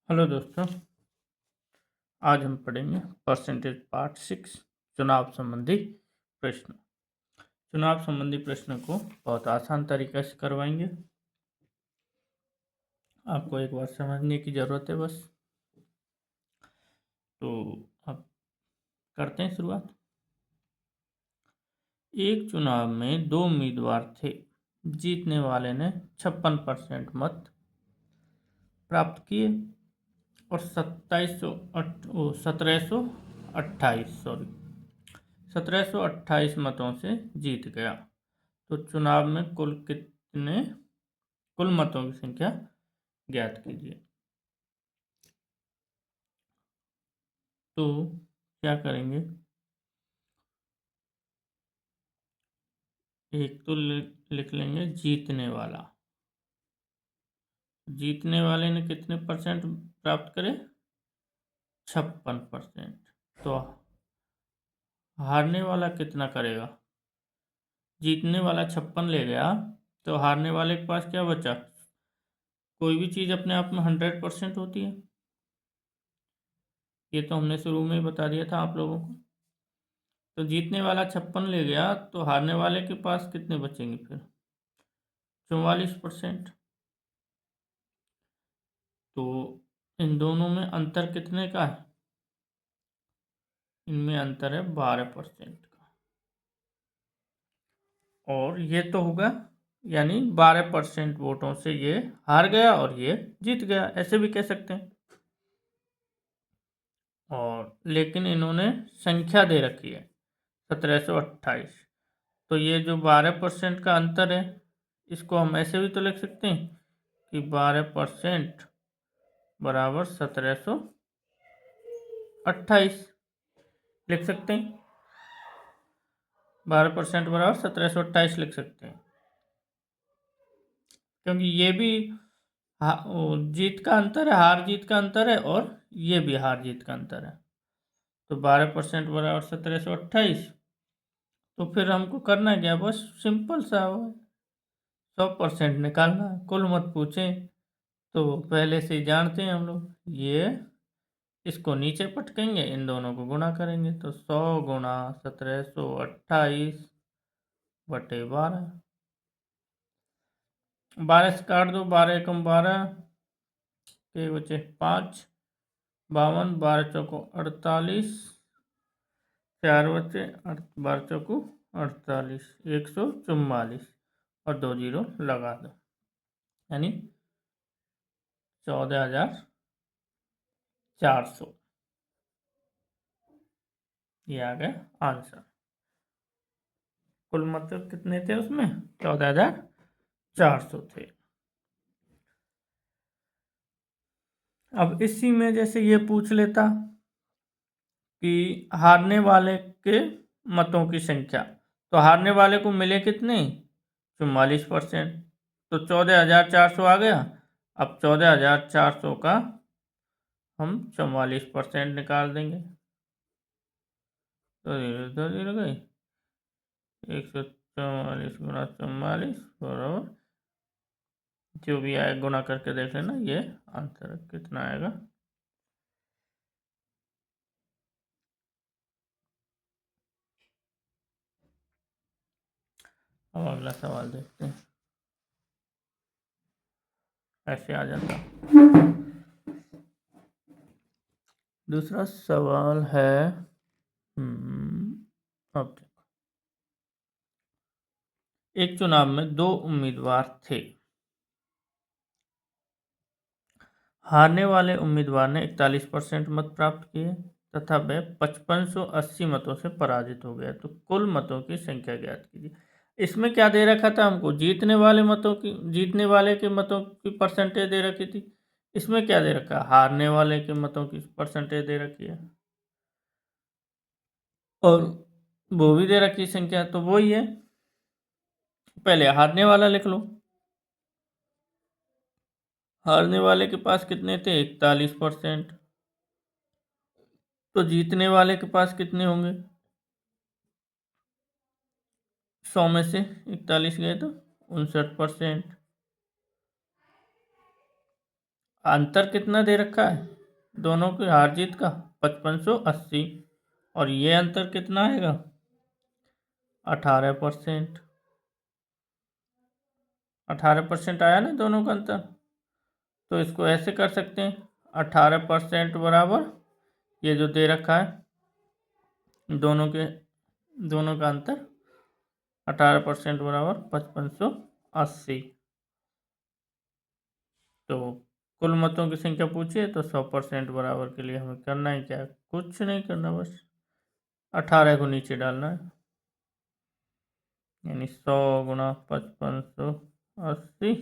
Hello दोस्तों, आज हम पढ़ेंगे परसेंटेज पार्ट 6 चुनाव संबंधी प्रश्न। चुनाव संबंधी प्रश्न को बहुत आसान तरीके से करवाएंगे। आपको एक बार समझने की ज़रूरत है बस। तो अब करते हैं शुरुआत। एक चुनाव में दो उम्मीदवार थे। जीतने वाले ने 56% मत प्राप्त किए और 1728 मतों से जीत गया। तो चुनाव में कुल मतों की संख्या ज्ञात कीजिए। तो क्या करेंगे, एक तो लिख लेंगे जीतने वाला। जीतने वाले ने कितने परसेंट प्राप्त करे? 56%। तो हारने वाला कितना करेगा? जीतने वाला 56 ले गया, तो हारने वाले के पास क्या बचा? कोई भी चीज़ अपने आप में 100% होती है। ये तो हमने शुरू में ही बता दिया था आप लोगों को। तो जीतने वाला 56 ले गया, तो हारने वाले के पास कितने बचेंगे फिर? 44%। तो इन दोनों में अंतर कितने का है? इनमें अंतर है 12% का। और ये तो होगा, यानी 12% वोटों से ये हार गया और ये जीत गया, ऐसे भी कह सकते हैं। और लेकिन इन्होंने संख्या दे रखी है 1728। तो ये जो 12% का अंतर है, इसको हम ऐसे भी तो लिख सकते हैं कि 12% बराबर 1728 लिख सकते हैं। 12% बराबर 1728 लिख सकते हैं, क्योंकि ये भी जीत का अंतर है, हार जीत का अंतर है, और ये भी हार जीत का अंतर है। तो 12% बराबर 1728। तो फिर हमको करना क्या, बस सिंपल सा हो, 100% निकालना है। कुल मत पूछें तो पहले से ही जानते हैं हम लोग। ये इसको नीचे पटकेंगे, इन दोनों को गुणा करेंगे, तो 100 गुणा 1728 बटे 12। 12 से काट दो, 12 एकम 12 के बचे 5, 52, 12 चौको 48, 4 बचे, 12 चौको 48, 144 और 2 जीरो लगा दो, यानी 14,400। ये आ गया आंसर। कुल मतलब कितने थे उसमें? 14,400 थे। अब इसी में जैसे ये पूछ लेता कि हारने वाले के मतों की संख्या, तो हारने वाले को मिले कितने? 44%। तो 14,400 आ गया। अब 14,400 का हम 44% निकाल देंगे, तो 0 गई, 144 गुणा 44 बराबर, जो भी आए गुणा करके देख लेना, ये आंसर कितना आएगा। अब अगला सवाल देखते हैं। ऐसे आ जाता। दूसरा सवाल है, अब देखो, एक चुनाव में दो उम्मीदवार थे। हारने वाले उम्मीदवार ने 41% मत प्राप्त किए तथा वह 5580 मतों से पराजित हो गया। तो कुल मतों की संख्या ज्ञात कीजिए। इसमें क्या दे रखा था हमको? जीतने वाले के मतों की परसेंटेज दे रखी थी। इसमें क्या दे रखा है? हारने वाले के मतों की परसेंटेज दे रखी है, और वो भी दे रखी संख्या, तो वही है। पहले हारने वाला लिख लो। हारने वाले के पास कितने थे? 41%। तो जीतने वाले के पास कितने होंगे? 100 में से 41 गए तो 59%। अंतर कितना दे रखा है दोनों की हार जीत का? 5580। और ये अंतर कितना आएगा? 18%। 18% आया ना दोनों का अंतर। तो इसको ऐसे कर सकते हैं, 18% बराबर ये जो दे रखा है दोनों का अंतर 18% बराबर 5580। तो कुल मतों की संख्या पूछिए तो 100% बराबर के लिए हमें करना ही क्या है? कुछ नहीं करना, बस 18 को नीचे डालना है, यानी 100 गुणा 5580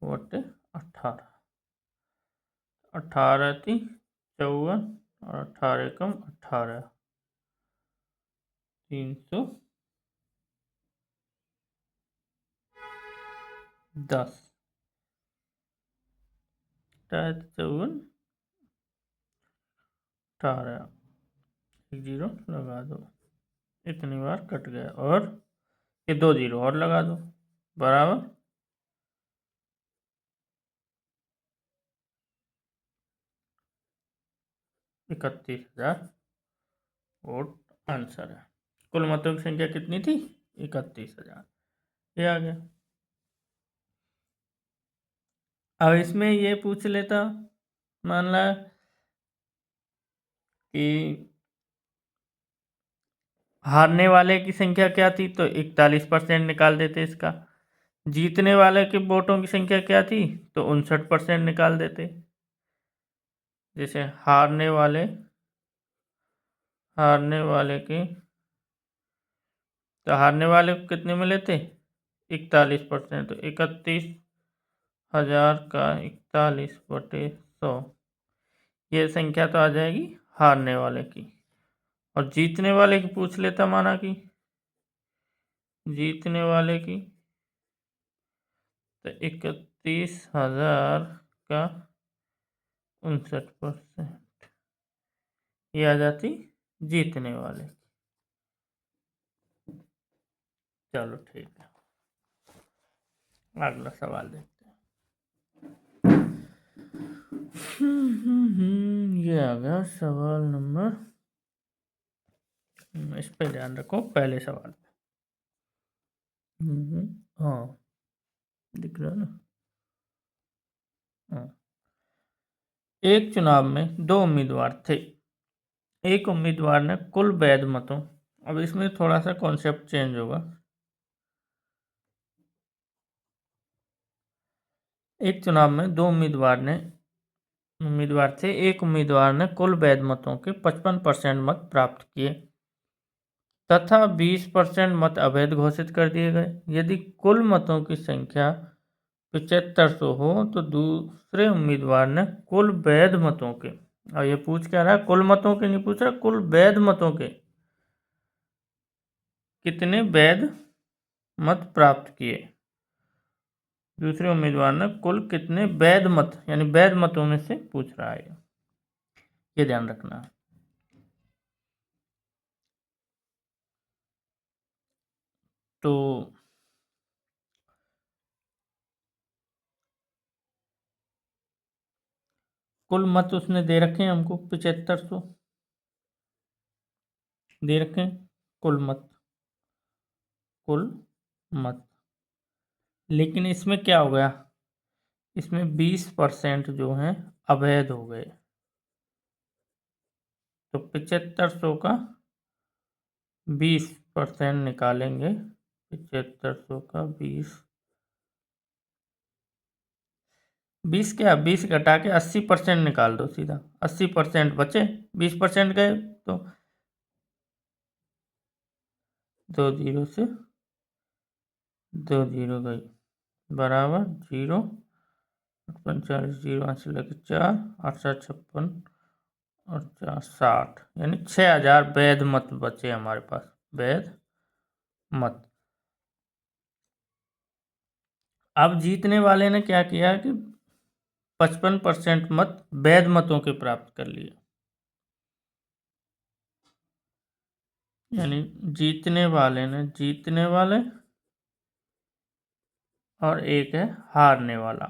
बटे 18। 18 थी 54 और 18 कम 18, 310। 54 18, एक जीरो लगा दो, इतनी बार कट गया, और ये 2 जीरो और लगा दो, बराबर 31,000 वोट आंसर है। कुल मतों की संख्या कितनी थी? 31,000। ये आ गया। अब इसमें ये पूछ लेता, मान ला कि हारने वाले की संख्या क्या थी, तो 41% निकाल देते इसका। जीतने वाले के वोटों की संख्या क्या थी, तो 59% निकाल देते। जैसे हारने वाले के, तो हारने वाले को कितने मिले थे? 41%। तो 31,000 का 41/100, ये संख्या तो आ जाएगी हारने वाले की। और जीतने वाले की पूछ लेता, माना कि जीतने वाले की, तो 31,000 का 59%, ये आ जाती जीतने वाले। चलो ठीक है, अगला सवाल देखते हैं। ये आ गया सवाल नंबर, इस पे ध्यान रखो, पहले सवाल पे। हाँ, दिख रहा है ना? हाँ। एक चुनाव में 2 उम्मीदवार थे। एक उम्मीदवार ने कुल वैध मतों, अब इसमें थोड़ा सा कॉन्सेप्ट चेंज होगा। एक चुनाव में 2 उम्मीदवार थे। एक उम्मीदवार ने कुल वैध मतों के 55% मत प्राप्त किए तथा 20% मत अवैध घोषित कर दिए गए। यदि कुल मतों की संख्या 7500 हो तो दूसरे उम्मीदवार ने कुल वैध मतों के, और ये पूछ क्या रहा है, कुल मतों के नहीं पूछ रहा, कुल वैध मतों के कितने वैध मत प्राप्त किए। दूसरे उम्मीदवार ने कुल कितने वैध मत, यानी वैध मतों में से पूछ रहा है, ये ध्यान रखना है। तो कुल मत उसने दे रखे हैं हमको 7500 दे रखे हैं, कुल मत। लेकिन इसमें क्या हो गया, इसमें 20% जो हैं अवैध हो गए। तो 7500 का 20% निकालेंगे, 7500 का 20 क्या, 20 घटा के 80% निकाल दो सीधा, 80% बचे, 20% गए, तो 2 जीरो से 2 जीरो गई, बराबर 0, 45 जीरो 8 से लगे 4, 856 और 4 60, यानी 6000 वैध मत बचे हमारे पास, वैध मत। अब जीतने वाले ने क्या किया कि 55% मत वैध मतों के प्राप्त कर लिए, यानी जीतने वाले और एक है हारने वाला।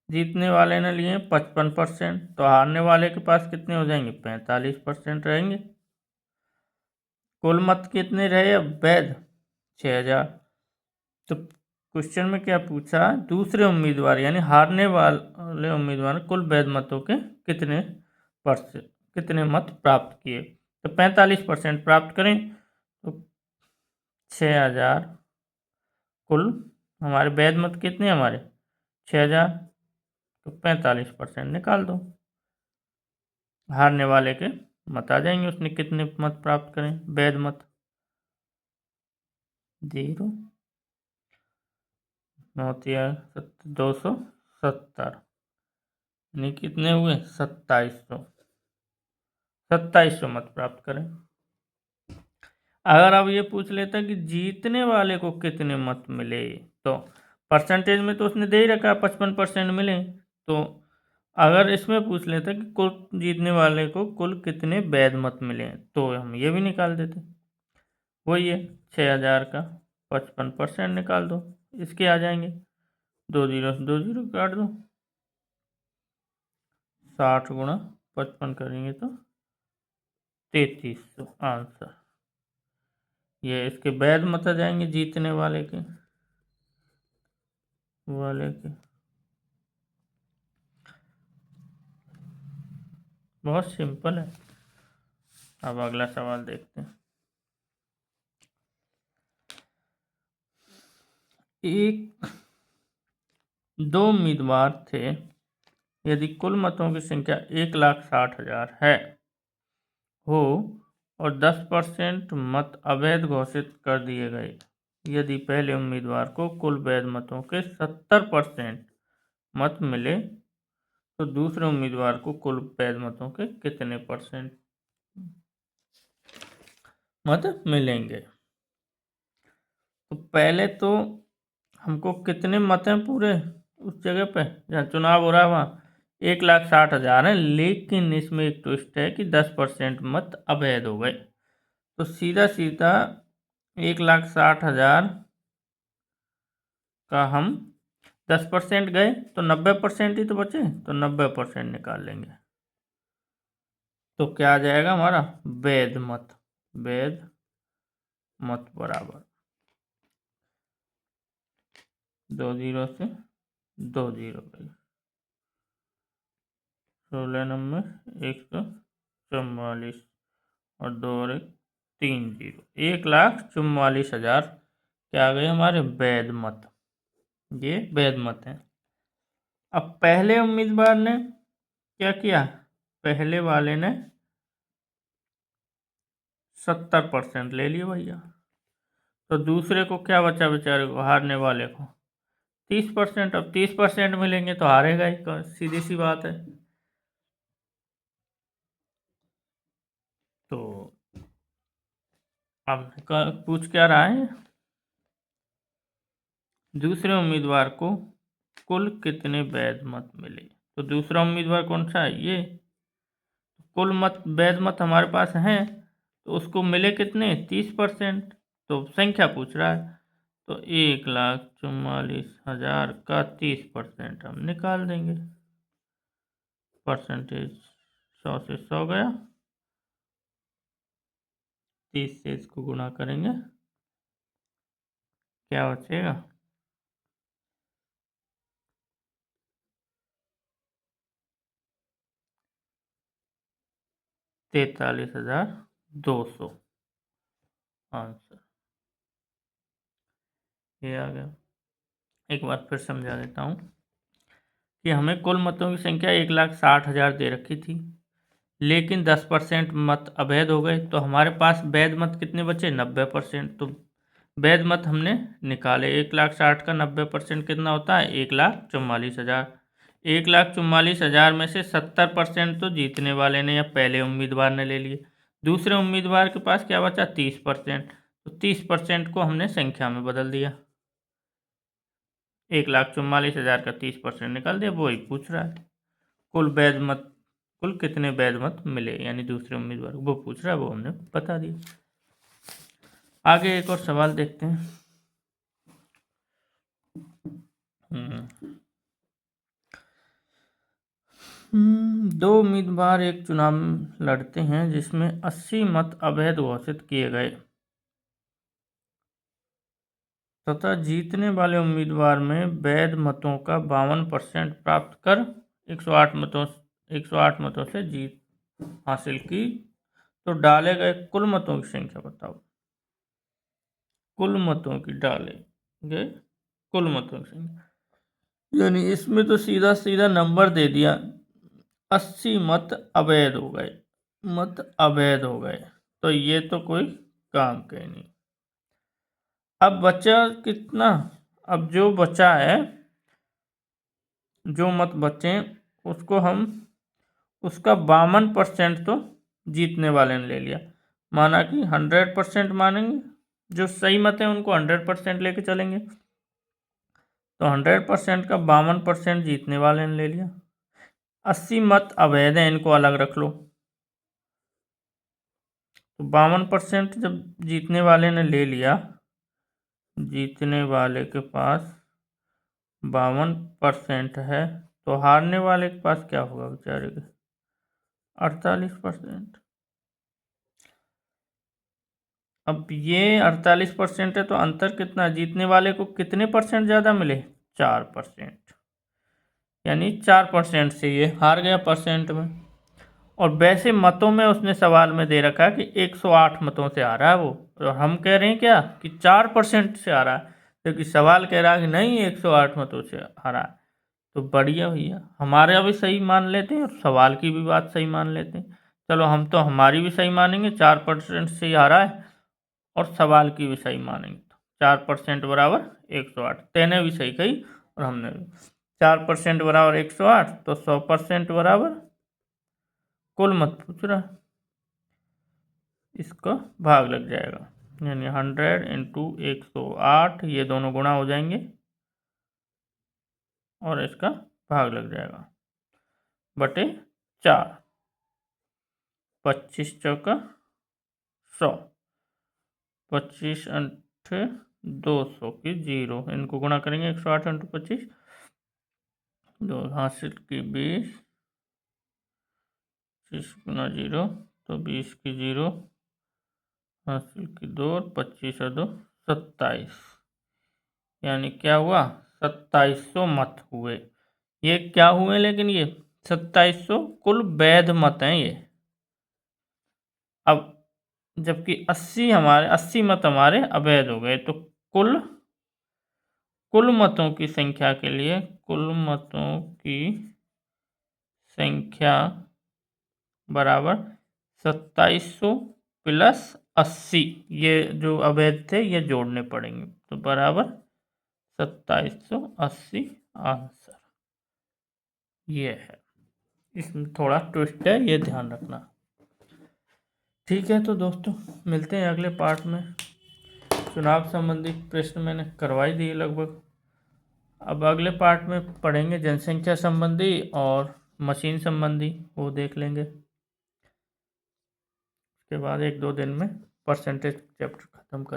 जीतने वाले ने लिए 55%, तो हारने वाले के पास कितने हो जाएंगे? 45% रहेंगे। कुल मत कितने रहे अब वैध? 6000। तो क्वेश्चन में क्या पूछा? दूसरे उम्मीदवार यानी हारने वाले उम्मीदवार ने कुल वैध मतों के कितने मत प्राप्त किए? तो 45% प्राप्त करें तो 6000 कुल हमारे वैध मत कितने हमारे? 6000। तो 45% निकाल दो, हारने वाले के मत आ जाएंगे, उसने कितने मत प्राप्त करें वैध मत? 0 270 यानी कितने हुए? 2700 मत प्राप्त करें। अगर अब ये पूछ लेता कि जीतने वाले को कितने मत मिले, तो परसेंटेज में तो उसने दे ही रखा 55% मिले, तो अगर इसमें पूछ लेता कि कुल जीतने वाले को कुल कितने वैध मत मिले, तो हम ये भी निकाल देते। वही है 6000 का 55% निकाल दो, इसके आ जाएंगे 2 जीरो से 2 जीरो काट दो, 60 गुणा 55 करेंगे तो 3300 आंसर। ये इसके वैध मत आ जाएंगे जीतने वाले के बहुत सिंपल है। अब अगला सवाल देखते हैं। दो उम्मीदवार थे, यदि कुल मतों की संख्या 1,60,000 है हो और 10% मत अवैध घोषित कर दिए गए, यदि पहले उम्मीदवार को कुल वैध मतों के 70% मत मिले तो दूसरे उम्मीदवार को कुल वैध मतों के कितने % मत मिलेंगे? तो पहले तो हमको कितने मत हैं पूरे उस जगह पे जहाँ चुनाव हो रहा है वहाँ? 1,60,000 है, लेकिन इसमें एक ट्विस्ट है कि 10% मत अवैध हो गए। तो सीधा सीधा 1,60,000 का हम 10% गए तो 90% ही तो बचे, तो 90% निकाल लेंगे। तो क्या आ जाएगा हमारा? वैध मत बराबर 2 जीरो से 2 जीरो गई, 16 नंबर 144 और 2 और 1 3 जीरो, 1,44,000 क्या आ गए हमारे वैध मत। ये वैध मत है। अब पहले उम्मीदवार ने क्या किया? पहले वाले ने 70% ले लिए भैया, तो दूसरे को क्या बचा बेचारे को, हारने वाले को 30%। अब 30% मिलेंगे तो हारेगा ही, सीधी सी बात है। तो अब पूछ क्या रहा है? दूसरे उम्मीदवार को कुल कितने वैध मत मिले? तो दूसरा उम्मीदवार कौन सा है? ये कुल मत वैध मत हमारे पास हैं, तो उसको मिले कितने? 30%। तो संख्या पूछ रहा है, तो 1,44,000 का 30% हम निकाल देंगे। परसेंटेज 100 से 100 गया, 30 से इसको गुणा करेंगे, क्या बचेगा? 43,200 आंसर। ये आ गया। एक बार फिर समझा देता हूँ कि हमें कुल मतों की संख्या 1,60,000 दे रखी थी, लेकिन 10% मत अवैध हो गए, तो हमारे पास वैध मत कितने बचे? 90%। तो वैध मत हमने निकाले, 1,60,000 का 90% कितना होता है? 1,44,000। 1,44,000 में से 70% तो जीतने वाले ने या पहले उम्मीदवार ने ले लिए, दूसरे उम्मीदवार के पास क्या बचा? 30%। तो 30% को हमने संख्या में बदल दिया, 1,44,000 का 30% निकाल दिया। वही पूछ रहा है कुल कितने वैध मत मिले, यानी दूसरे उम्मीदवार को वो पूछ रहा है, वो हमने बता दिया। आगे एक और सवाल देखते हैं। दो उम्मीदवार एक चुनाव लड़ते हैं जिसमें 80 मत अवैध घोषित किए गए तथा जीतने वाले उम्मीदवार में वैध मतों का 52% प्राप्त कर 108 मतों से जीत हासिल की, तो डाले गए कुल मतों की संख्या बताओ। कुल मतों की डाले गए कुल मतों की संख्या, यानी इसमें तो सीधा सीधा नंबर दे दिया, 80 मत अवैध हो गए, तो ये तो कोई काम के नहीं। अब बचा कितना? अब जो बचा है, जो मत बचे उसको हम उसका 52% तो जीतने वाले ने ले लिया, माना कि 100% मानेंगे, जो सही मत है उनको 100% लेके चलेंगे, तो 100% का 52% जीतने वाले ने ले लिया। 80 मत अवैध है, इनको अलग रख लो, तो 52% जब जीतने वाले ने ले लिया, जीतने वाले के पास 52% है, तो हारने वाले के पास क्या होगा बेचारे के? 48%। अब ये 48% है, तो अंतर कितना? जीतने वाले को कितने परसेंट ज़्यादा मिले? 4%, यानी 4% से ये हार गया परसेंट में। और वैसे मतों में उसने सवाल में दे रखा कि 108 मतों से हारा है वो, और हम कह रहे हैं क्या कि 4% से हारा है, क्योंकि सवाल कह रहा है कि नहीं 108 मतों से हारा है। तो बढ़िया भैया, हमारा भी सही मान लेते हैं और सवाल की भी बात सही मान लेते हैं। चलो हम तो हमारी भी सही मानेंगे, 4% से ही हारा है, और सवाल की भी सही मानेंगे। 4% बराबर 108, तेने भी सही कही और हमने भी। 4% बराबर 108, तो 100% बराबर कुल मत पूछ रहा, इसका भाग लग जाएगा, यानी 100 इंटू 108, ये दोनों गुणा हो जाएंगे और इसका भाग लग जाएगा बटे 4। 25 चौका 100, 25 अंठे 200 की 0, इनको गुणा करेंगे 108 इंटू 25, 2 हासिल की 20, 25 गुना 0 तो 20 की 0, हासिल की 2, 25 और 2 27, यानी क्या हुआ? 2700 मत हुए। ये क्या हुए? लेकिन ये 2700 कुल वैध मत हैं ये। अब जबकि 80 मत हमारे अवैध हो गए, तो कुल मतों की संख्या के लिए कुल मतों की संख्या बराबर 2700 प्लस 80, ये जो अवैध थे ये जोड़ने पड़ेंगे, तो बराबर 2780 आंसर ये है। इसमें थोड़ा ट्विस्ट है, ये ध्यान रखना। ठीक है, तो दोस्तों मिलते हैं अगले पार्ट में। चुनाव संबंधी प्रश्न मैंने करवाई दिए लगभग। अब अगले पार्ट में पढ़ेंगे जनसंख्या संबंधी और मशीन संबंधी, वो देख लेंगे। उसके बाद 1-2 दिन में परसेंटेज चैप्टर खत्म कर